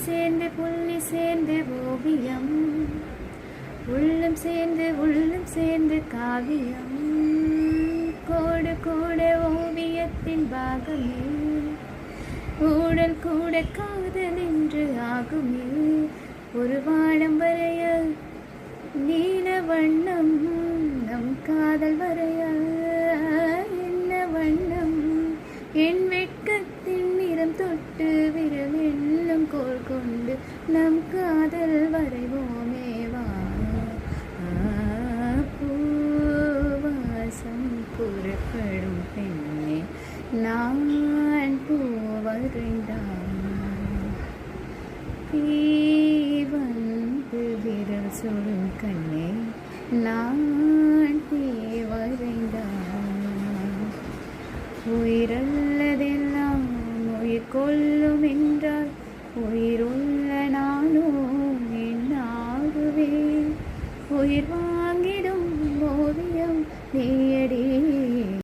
சேர்ந்து புள்ளி சேர்ந்து ஓவியம், உள்ளம் சேர்ந்து காவியம். கோடு கூட ஓவியத்தின் பாகமே, ஊடல் கூட காதல் என்று ஆகுமே. ஒரு வானம் வரைய நீல வண்ணம், நம் காதல் வரைய என்ன வண்ணம். என் வெட்கத்தின் நிறம் தொட்டு விரல் எண்ணும் கோல் கொண்டு நம் காதல் வரைவோமே வா. பூவாசம் புறப்படும் பெண்ணே நான் பூவரைந்தான். தீ வந்து விரல் சுடும் கண்ணே நான் தீவரைந்தான். உயிரல்லதெல்லாம் உயிர் கொள்ளும் என்றால் உயிருள்ள நானும் என்னாகுவேன். உயிர்